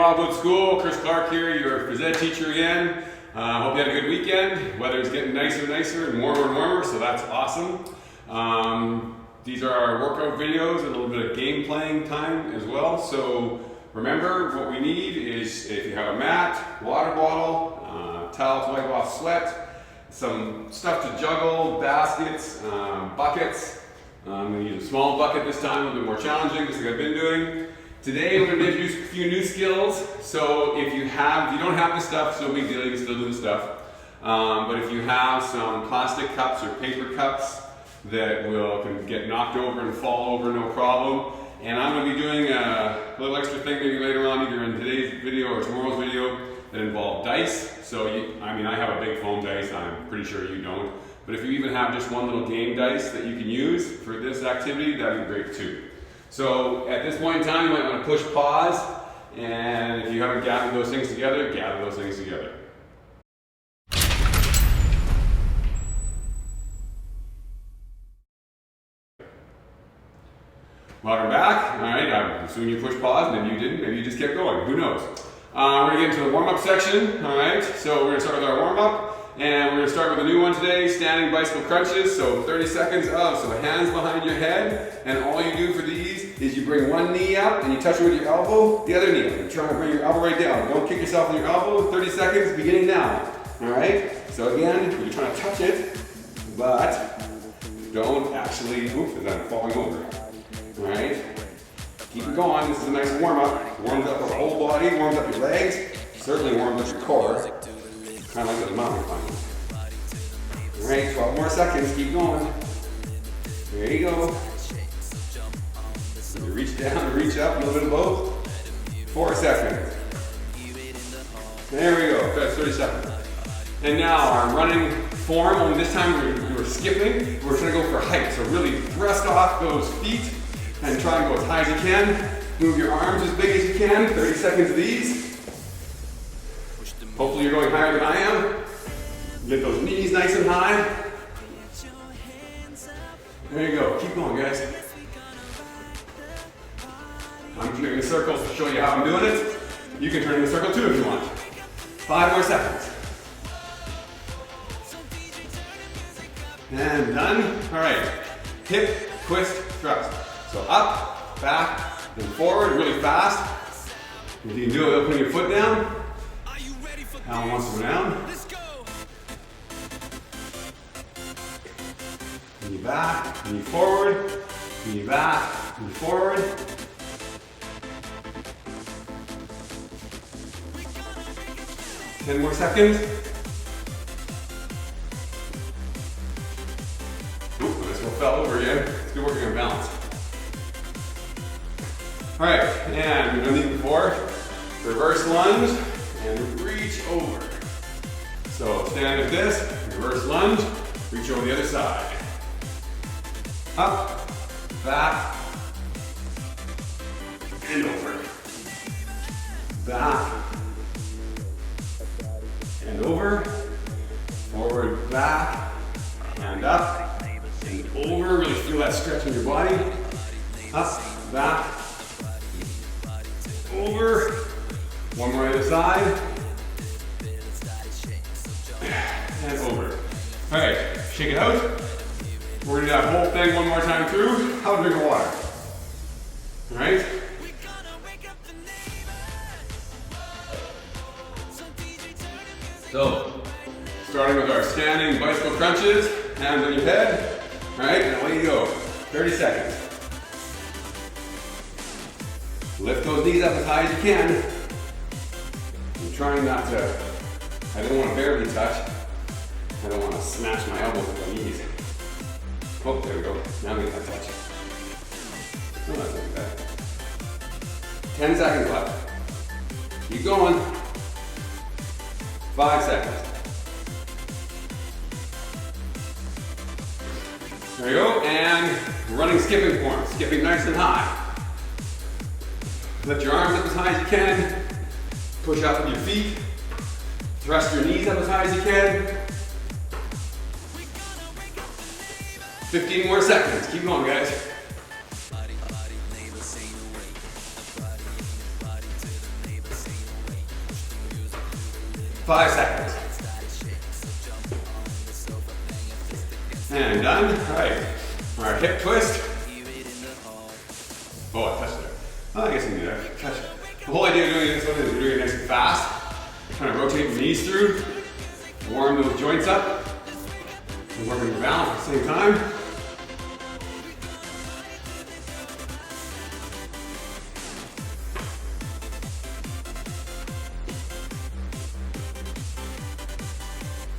Wildwood School. Chris Clark here, your phys ed teacher again. Hope you had a good weekend. Weather's getting nicer and nicer and warmer, so that's awesome. These are our workout videos and a little bit of game playing time as well. So remember, what we need is, if you have a mat, water bottle, towel to wipe off sweat, some stuff to juggle, baskets, buckets. I'm going to use a small bucket this time, a little bit more challenging, just like I've been doing. Today we're going to introduce a few new skills. So if you don't have this stuff, it's no big deal, you can still do the stuff. But if you have some plastic cups or paper cups that can get knocked over and fall over, no problem. And I'm going to be doing a little extra thing maybe later on, either in today's video or tomorrow's video, that involve dice. So I have a big foam dice, I'm pretty sure you don't. But if you even have just one little game dice that you can use for this activity, that'd be great too. So at this point in time, you might want to push pause, and if you haven't gathered those things together, gather those things together. Welcome back. All right, I'm assuming you pushed pause, maybe you didn't, maybe you just kept going, who knows. We're going to get into the warm-up section, all right? So we're going to start with our warm-up. And we're going to start with a new one today, standing bicycle crunches. So 30 seconds of, so hands behind your head, and all you do for these is you bring one knee up and you touch it with your elbow, the other knee up. You're trying to bring your elbow right down. Don't kick yourself in your elbow. 30 seconds, beginning now. All right? So again, you're trying to touch it, but don't actually, oops, I'm falling over. All right? Keep it going. This is a nice warm-up. Warms up the whole body, warms up your legs, certainly warms up your core. Kind of like the mountain climbing. All right, 12 more seconds, keep going. There you go. You reach down, reach up, a little bit of both. 4 seconds. There we go, that's 30 seconds. And now our running form, only this time we're skipping. We're trying to go for height. So really thrust off those feet and try and go as high as you can. Move your arms as big as you can, 30 seconds of these. Hopefully you're going higher than I am. Get those knees nice and high. There you go, keep going guys. I'm doing a circle to show you how I'm doing it. You can turn in a circle too if you want. 5 more seconds. And done. All right, hip, twist, thrust. So up, back, and forward really fast. If you can do it without putting your foot down. Alan wants to go down. Knee back, knee forward, knee back, knee forward. Ten more seconds. Oop, I just fell over again. Let's be working on balance. All right, and we've done these before. Reverse lunge. And reach over. So stand like this, reverse lunge, reach over the other side. Up, back, and over. Back, and over. Forward, back, and up, and over. Really feel that stretch in your body. Up, back, over. One more other side. And over. All right, shake it out. We're gonna do that whole thing one more time through. Have a drink of water. All right? So, starting with our standing bicycle crunches, hands on your head. All right, and away you go. 30 seconds. Lift those knees up as high as you can. I'm trying not to, I don't want to barely touch. I don't want to smash my elbows with my knees. Oh, there we go. Now I'm going to touch. No, that's not bad. 10 seconds left. Keep going. 5 seconds. There you go. And running skipping form. Skipping nice and high. Lift your arms up as high as you can. Push up with your feet. Thrust your knees up as high as you can. 15 more seconds. Keep going, guys. 5 seconds. And done. All right. Our hip twist. Oh, I touched it. Oh, I guess you can do that. Touch it. The whole idea of doing this one is we're doing it nice and fast. Trying to rotate the knees through, warm those joints up, and working the balance at the same time.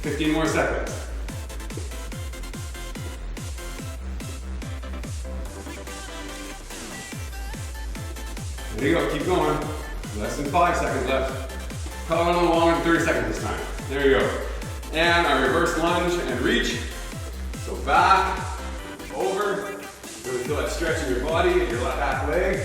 $15 more seconds. There you go, keep going. Less than 5 seconds left. Probably a little longer than 30 seconds this time. There you go. And our reverse lunge and reach. So back, over. Really feel that stretch in your body, your left half leg.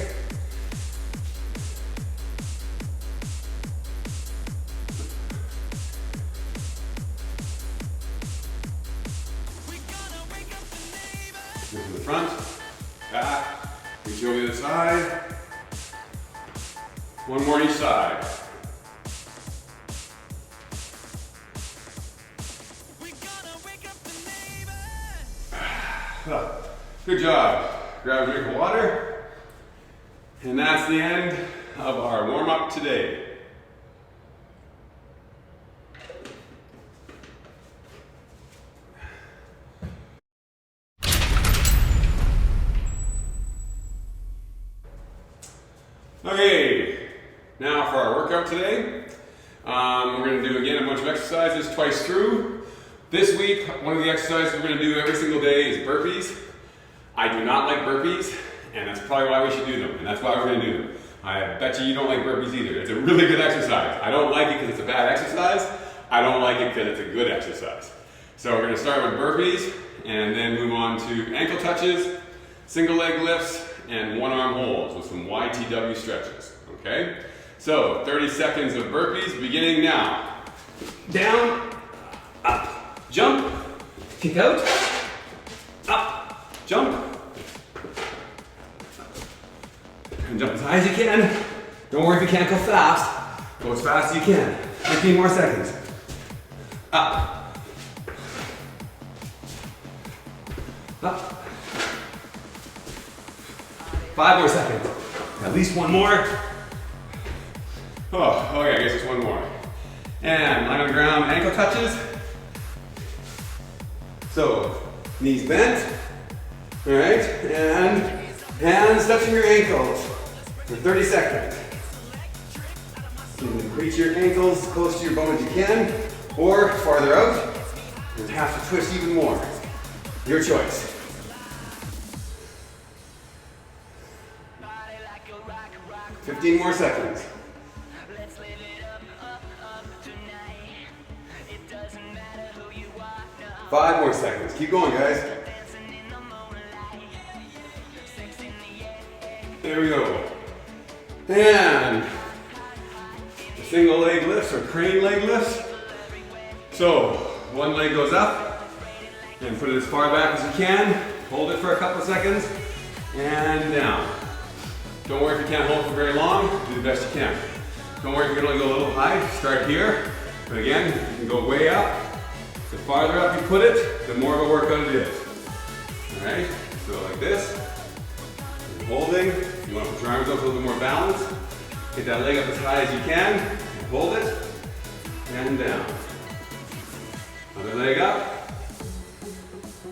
Move to the front, back, reach over the other side. One more on each side. Good job. Grab a drink of water. And that's the end of our warm-up today. Okay, now for our workout today. We're going to do again a bunch of exercises twice through. This week, one of the exercises we're going to do every single day is burpees. I do not like burpees, and that's probably why we should do them, and that's why we're going to do them. I bet you don't like burpees either. It's a really good exercise. I don't like it because it's a bad exercise. I don't like it because it's a good exercise. So we're going to start with burpees, and then move on to ankle touches, single leg lifts, and one arm holds with some YTW stretches, okay? So 30 seconds of burpees beginning now. Down, up, jump, kick out, up, jump, and jump as high as you can. Don't worry if you can't go fast. Go as fast as you can. 15 more seconds. Up, up. 5 more seconds. At least one more. Oh, okay, I guess just one more. And line on the ground, ankle touches. So, knees bent. All right, and hands touching your ankles for 30 seconds. You can reach your ankles as close to your bone as you can, or farther out, and have to twist even more. Your choice. $15 more seconds. 5 more seconds. Keep going, guys. There we go. And the single leg lifts or crane leg lifts. So one leg goes up and put it as far back as you can. Hold it for a couple of seconds and down. Don't worry if you can't hold for very long, do the best you can. Don't worry if you can only go a little high, start here. But again, you can go way up. The farther up you put it, the more of a workout it is. All right, so like this. And holding, you want to put your arms up a little bit more balanced. Get that leg up as high as you can, and hold it, and down. Other leg up.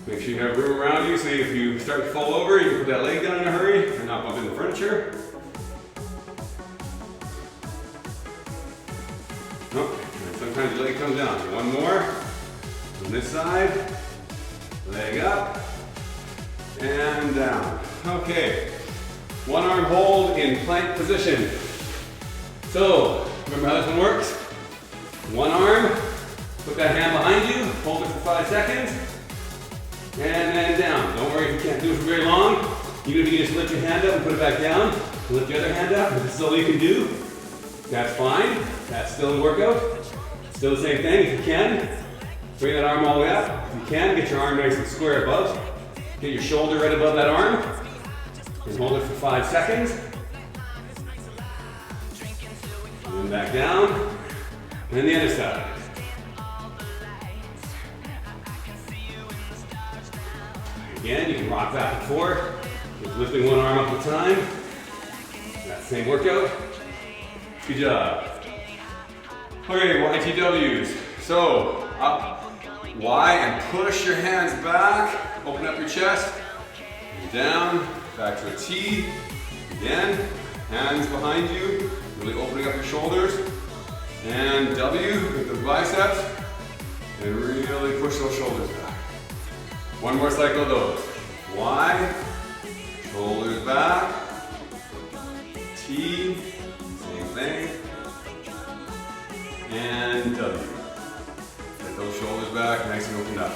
Make sure you have room around you, so if you start to fall over, you can put that leg down in a hurry and not bump into the furniture. Oh, and sometimes your leg comes down. So one more. On this side. Leg up. And down. Okay. One arm hold in plank position. So, remember how this one works? One arm. Put that hand behind you. Hold it for 5 seconds. And then down. Don't worry if you can't do it for very long. Even if you just lift your hand up and put it back down, lift your other hand up, if this is all you can do, that's fine. That's still a workout. Still the same thing if you can. Bring that arm all the way up. If you can, get your arm nice and square above. Get your shoulder right above that arm. And hold it for 5 seconds. And then back down. And the other side. Again, you can rock back and forth, just lifting one arm up at a time. That same workout. Good job. Okay, YTWs. So, up, Y, and push your hands back. Open up your chest. And down, back to a T. Again, hands behind you, really opening up your shoulders. And W with the biceps. And really push those shoulders back. One more cycle of those. Y, shoulders back. T, same thing. And W. Get those shoulders back, nice and opened up.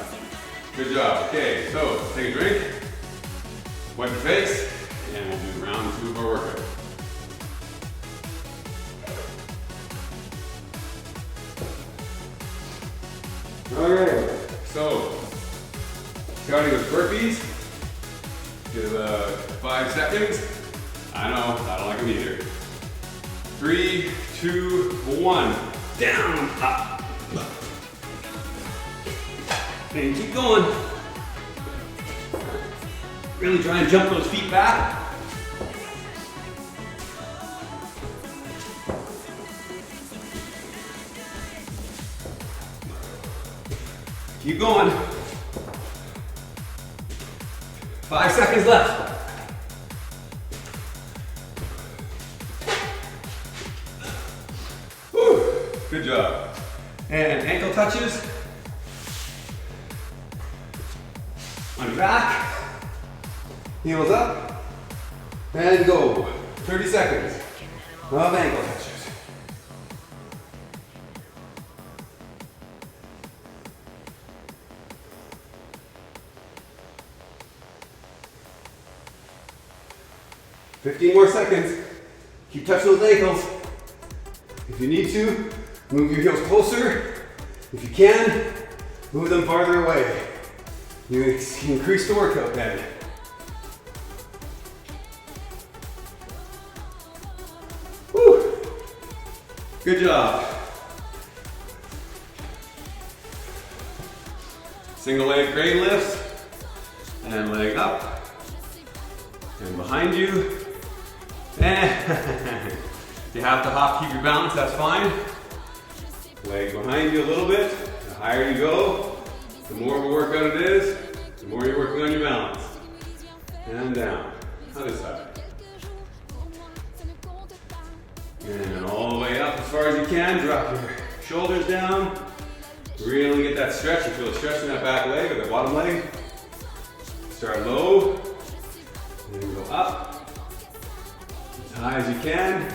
Good job. Okay, so take a drink, wipe your face, and we'll do round 2 of our workout. Alright, so starting with burpees. Give 5 seconds. I know, I don't like them either. 3, 2, 1. Down, up. And keep going. Really try and jump those feet back. Keep going. 5 seconds left. Whew. Good job. And ankle touches. On your back. Heels up. And go. 30 seconds of ankle touches. $15 more seconds. Keep touching those ankles. If you need to, move your heels closer. If you can, move them farther away. You increase the workout then. Woo. Good job. Single leg crane lifts. And leg up. And behind you. And if you have to hop, keep your balance, that's fine. Leg behind you a little bit. The higher you go, the more of a workout it is, the more you're working on your balance. And down. Other side. And all the way up as far as you can. Drop your shoulders down. Really get that stretch. You feel a stretch in that back leg or the bottom leg. Start low. And then go up. As high as you can.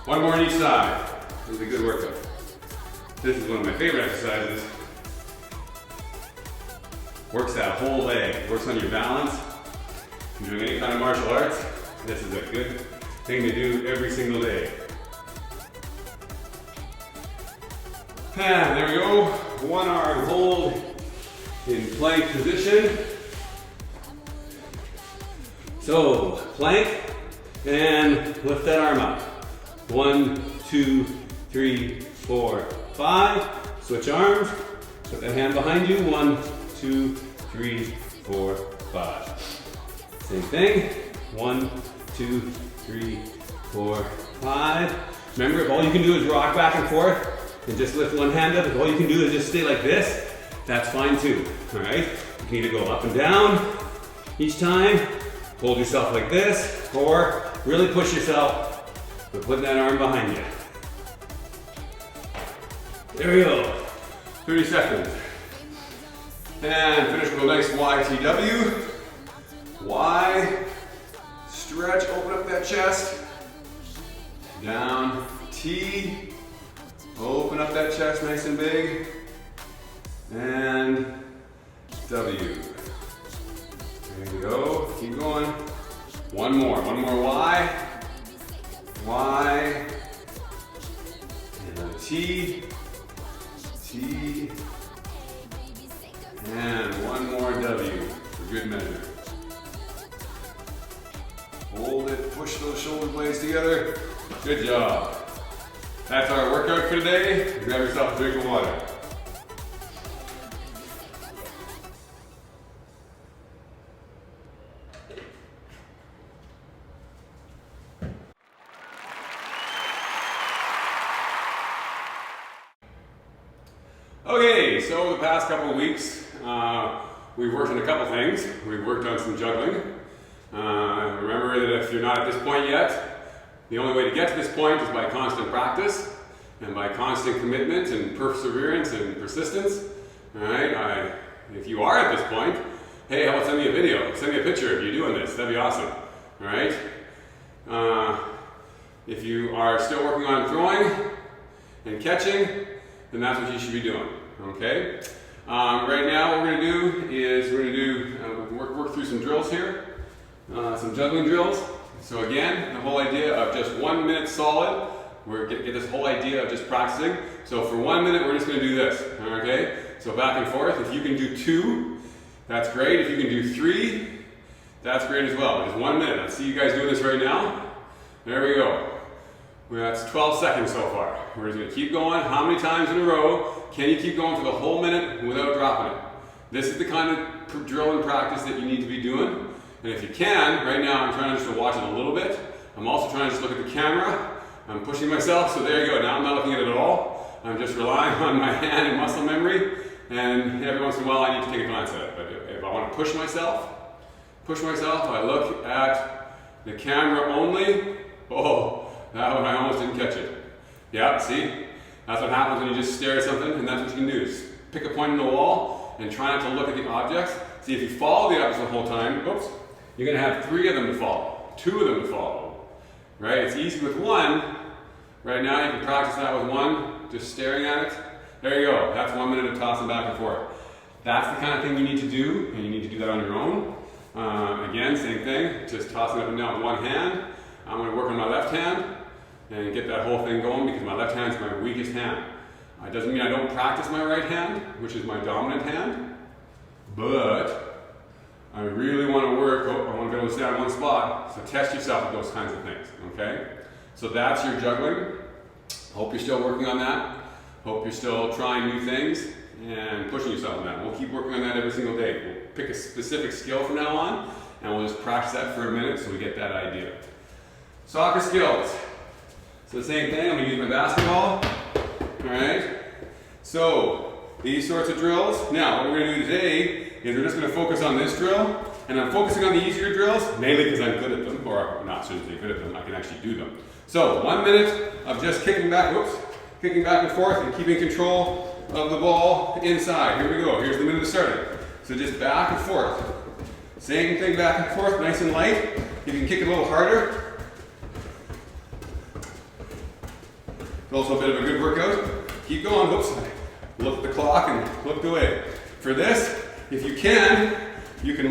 One more on each side. This is a good workout. This is one of my favorite exercises. Works that whole leg. Works on your balance. If you're doing any kind of martial arts, this is a good thing to do every single day. And there we go. One arm hold in plank position. So, plank, and lift that arm up. 1, 2, 3, 4, 5. Switch arms. Put that hand behind you. 1, 2, 3, 4, 5. Same thing. 1, 2, 3, 4, 5. Remember, if all you can do is rock back and forth and just lift one hand up, if all you can do is just stay like this, that's fine too. All right? You need to go up and down each time. Hold yourself like this, or really push yourself by putting that arm behind you. There we go. 30 seconds. And finish with a nice YTW. Y. Stretch, open up that chest. Down. T. Open up that chest nice and big. And W. There you go. Keep going. One more Y. Y. And a T. T. And one more W for good measure. Hold it, push those shoulder blades together. Good job. That's our workout for today. Grab yourself a drink of water. Okay, so the past couple of weeks, we've worked on a couple things. We've worked on some juggling. Remember that if you're not at this point yet, the only way to get to this point is by constant practice and by constant commitment and perseverance and persistence. All right, if you are at this point, hey, how about send me a video? Send me a picture of you doing this. That'd be awesome. All right. If you are still working on throwing and catching, then that's what you should be doing. Okay. Right now, what we're going to do is we're going to work through some drills here, some juggling drills. So again, the whole idea of just 1 minute solid. We're get this whole idea of just practicing. So for 1 minute, we're just going to do this. Okay. So back and forth. If you can do 2, that's great. If you can do 3, that's great as well. Just 1 minute. Let's see you guys doing this right now. There we go. That's 12 seconds so far. We're just going to keep going. How many times in a row can you keep going for the whole minute without dropping it? This is the kind of drill and practice that you need to be doing. And if you can, right now I'm trying just to watch it a little bit. I'm also trying to just look at the camera. I'm pushing myself, so there you go. Now I'm not looking at it at all. I'm just relying on my hand and muscle memory. And every once in a while I need to take a glance at it. But if I want to push myself, I look at the camera only. Oh, that one I almost didn't catch it. Yeah, see? That's what happens when you just stare at something, and that's what you can do. Is pick a point on the wall and try not to look at the objects. See, if you follow the objects the whole time, oops, you're going to have 3 of them to follow, 2 of them to follow. Right? It's easy with 1. Right now you can practice that with 1, just staring at it. There you go. That's 1 minute of tossing back and forth. That's the kind of thing you need to do, and you need to do that on your own. Again, same thing, just tossing up and down with 1 hand. I'm going to work on my left hand and get that whole thing going because my left hand is my weakest hand. It doesn't mean I don't practice my right hand, which is my dominant hand, but I really want to work, I want to be able to stay on one spot, so test yourself with those kinds of things, okay? So that's your juggling. Hope you're still working on that. Hope you're still trying new things and pushing yourself on that. We'll keep working on that every single day. We'll pick a specific skill from now on and we'll just practice that for a minute so we get that idea. Soccer skills. So the same thing, I'm going to use my basketball. Alright? So, these sorts of drills. Now, what we're going to do today is we're just going to focus on this drill. And I'm focusing on the easier drills, mainly because I'm good at them, or not shouldn't say good at them, I can actually do them. So, 1 minute of just kicking back and forth and keeping control of the ball inside. Here we go, here's the minute of starting. So just back and forth. Same thing back and forth, nice and light. You can kick it a little harder. It's also a bit of a good workout. Keep going. Whoops. Look at the clock and look away. For this, if you can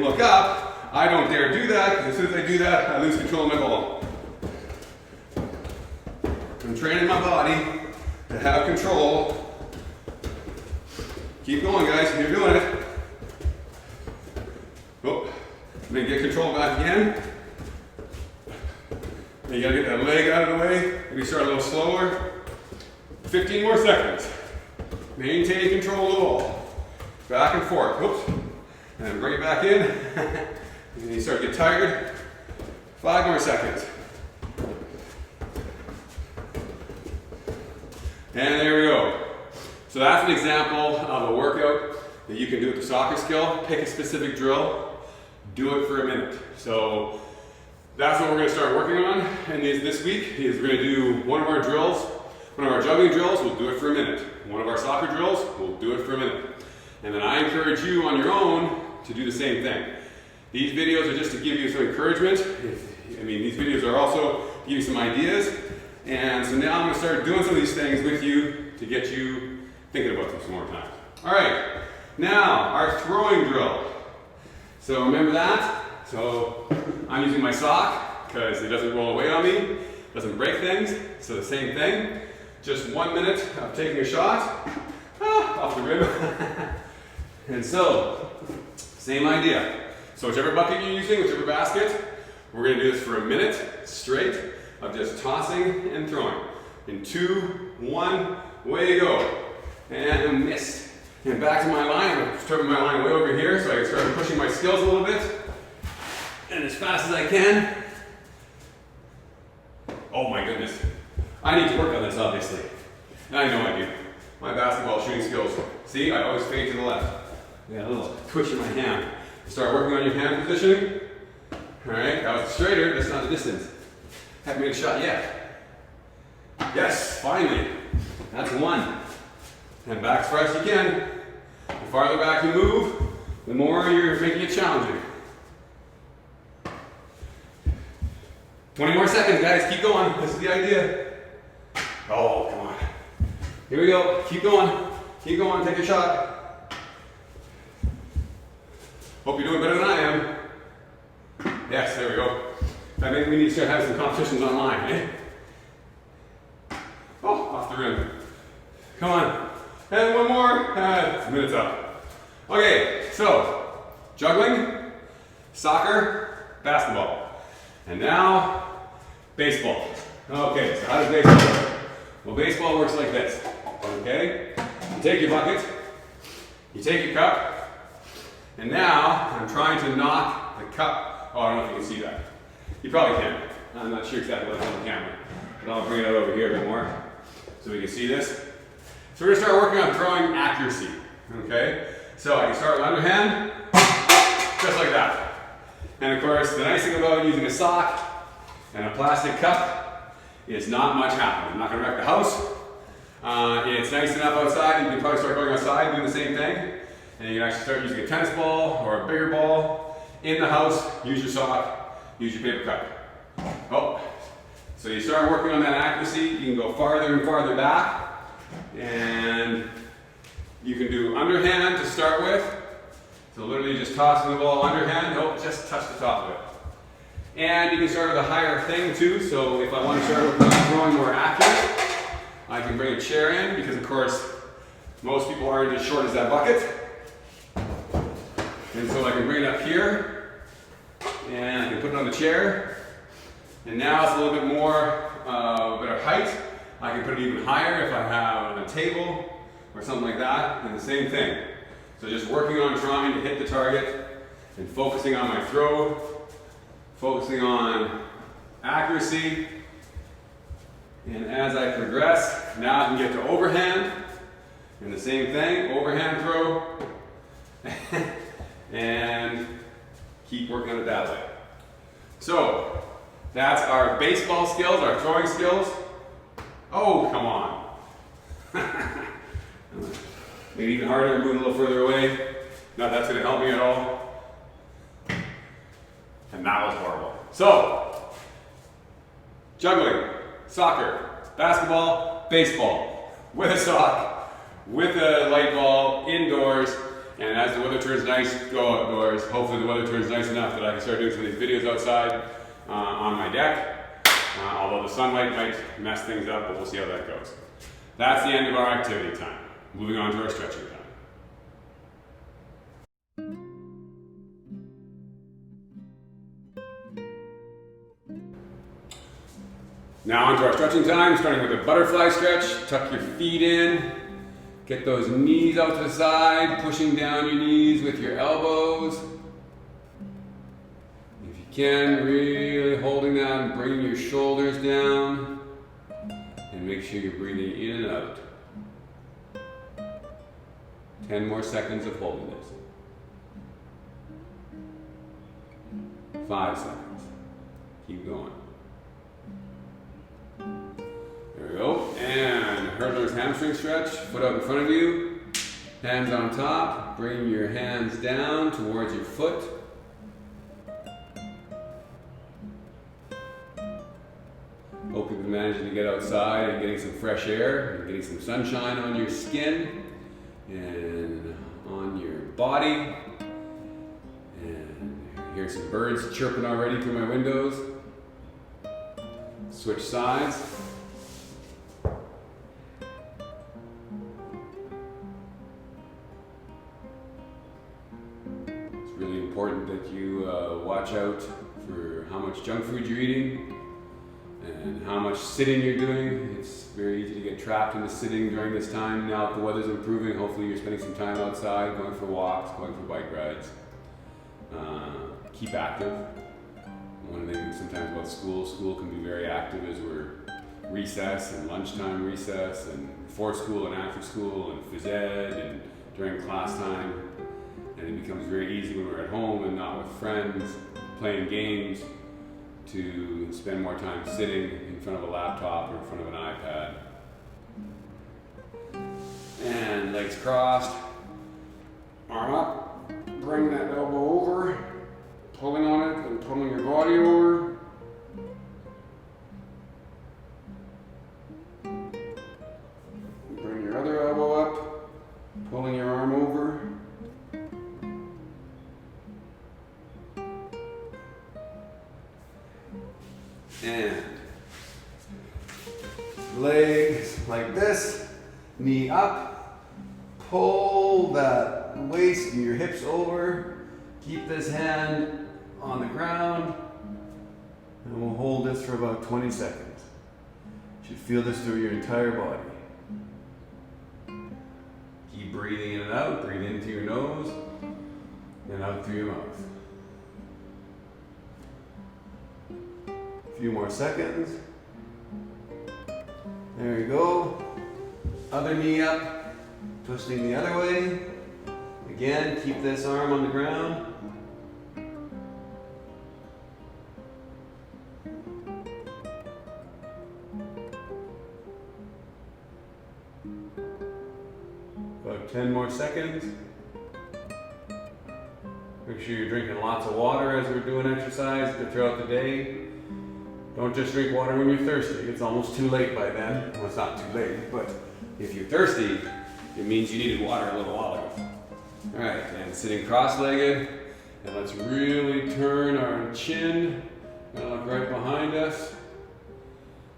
look up. I don't dare do that because as soon as I do that, I lose control of my ball. I'm training my body to have control. Keep going, guys. You're doing it. Oh, then get control back again. And you gotta get that leg out of the way. Maybe start a little slower. 15 more seconds. Maintain control of the ball. Back and forth. Oops. And then bring it back in. And then you start to get tired. 5 more seconds. And there we go. So that's an example of a workout that you can do with the soccer skill. Pick a specific drill. Do it for a minute. So that's what we're going to start working on. And this week is we're going to do one of our drills. One of our juggling drills, we'll do it for a minute. One of our soccer drills, we'll do it for a minute. And then I encourage you on your own to do the same thing. These videos are just to give you some encouragement. These videos are also to give you some ideas. And so now I'm going to start doing some of these things with you to get you thinking about them some more times. All right, now our throwing drill. So remember that? So I'm using my sock because it doesn't roll away on me, doesn't break things. So the same thing. Just 1 minute of taking a shot off the rim. And so, same idea. So whichever bucket you're using, whichever basket, we're going to do this for a minute straight of just tossing and throwing in 2 1, way to go. And missed. And back to my line. I'm starting my line way over here so I can start pushing my skills a little bit. And as fast as I can. Oh my goodness. I need to work on this, obviously. I know I do. My basketball shooting skills. See, I always fade to the left. I got a little twitch in my hand. Start working on your hand positioning. All right, that was straighter, that's not the distance. Haven't made a shot yet. Yes, finally. That's 1. And back as far as you can. The farther back you move, the more you're making it challenging. 20 more seconds, guys. Keep going. This is the idea. Oh, come on. Here we go. Keep going. Keep going. Take a shot. Hope you're doing better than I am. Yes, there we go. I think we need to start having some competitions online, eh? Oh, off the rim. Come on. And one more. Minute's up. Okay, so juggling, soccer, basketball. And now, baseball. Okay, so how does baseball work? Well, baseball works like this. Okay? You take your bucket, you take your cup, and now I'm trying to knock the cup. Oh, I don't know if you can see that. You probably can. I'm not sure exactly what's on the camera, but I'll bring it out over here a bit more so we can see this. So we're gonna start working on throwing accuracy. Okay? So I can start with underhand, just like that. And of course, the nice thing about using a sock and a plastic cup is not much happening. I'm not gonna wreck the house. It's nice enough outside, you can probably start going outside doing the same thing. And you can actually start using a tennis ball or a bigger ball in the house, use your sock, use your paper cup. Oh, so you start working on that accuracy, you can go farther and farther back. And you can do underhand to start with. So literally just tossing the ball underhand, nope, just touch the top of it. And you can start with a higher thing too, so if I want to start with throwing more accurate, I can bring a chair in, because of course, most people aren't as short as that bucket. And so I can bring it up here, and I can put it on the chair. And now it's a little bit more, better height. I can put it even higher if I have on a table or something like that, and the same thing. So just working on trying to hit the target and focusing on my throw, focusing on accuracy. And as I progress, now I can get to overhand, and the same thing, overhand throw, and keep working on it that way. So that's our baseball skills, our throwing skills. Oh, come on. Make it even harder, move a little further away. Not that's gonna help me at all. And that was horrible. So, juggling, soccer, basketball, baseball, with a sock, with a light ball, indoors, and as the weather turns nice, go outdoors. Hopefully the weather turns nice enough that I can start doing some of these videos outside on my deck. Although the sunlight might mess things up, but we'll see how that goes. That's the end of our activity time. Moving on to our stretching time. Now onto our stretching time, starting with a butterfly stretch. Tuck your feet in, get those knees out to the side, pushing down your knees with your elbows. If you can, really holding that and bringing your shoulders down, and make sure you're breathing in and out. 10 more seconds of holding this. 5 seconds. Keep going. There we go. And hurdler's hamstring stretch. Foot out in front of you. Hands on top. Bring your hands down towards your foot. Hope you've been managing to get outside and getting some fresh air and getting some sunshine on your skin and on your body. And I hear some birds chirping already through my windows. Switch sides. It's really important that you watch out for how much junk food you're eating and how much sitting you're doing. It's very easy to get trapped into sitting during this time. Now that the weather's improving, hopefully you're spending some time outside, going for walks, going for bike rides. Keep active. One of the things sometimes about school can be very active as we're recess and lunchtime recess and before school and after school and phys ed and during class time. And it becomes very easy when we're at home and not with friends, playing games, to spend more time sitting in front of a laptop or in front of an iPad. And legs crossed, arm up, bring that elbow over, pulling on it and pulling your body over. Bring your other elbow up, pulling your arm over. And legs like this, knee up, pull that waist and your hips over, keep this hand on the ground, and we'll hold this for about 20 seconds. You should feel this through your entire body. Keep breathing in and out, breathe into your nose and out through your mouth. Few more seconds. There you go. Other knee up, twisting the other way. Again, keep this arm on the ground. About 10 more seconds. Make sure you're drinking lots of water as we're doing exercise throughout the day. Don't just drink water when you're thirsty. It's almost too late by then. Well, it's not too late, but if you're thirsty, it means you needed water a little while ago. All right, and sitting cross-legged, and let's really turn our chin and look right behind us.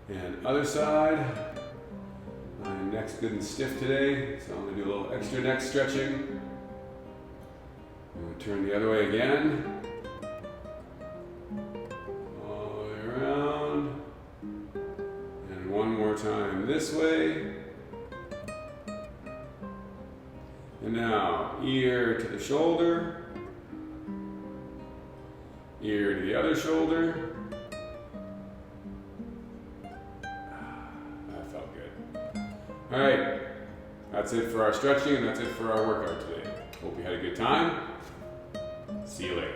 And other side. My neck's good and stiff today, so I'm gonna do a little extra neck stretching. And we'll turn the other way again. One more time this way. And now ear to the shoulder, ear to the other shoulder. That felt good. All right, that's it for our stretching and that's it for our workout today. Hope you had a good time. See you later.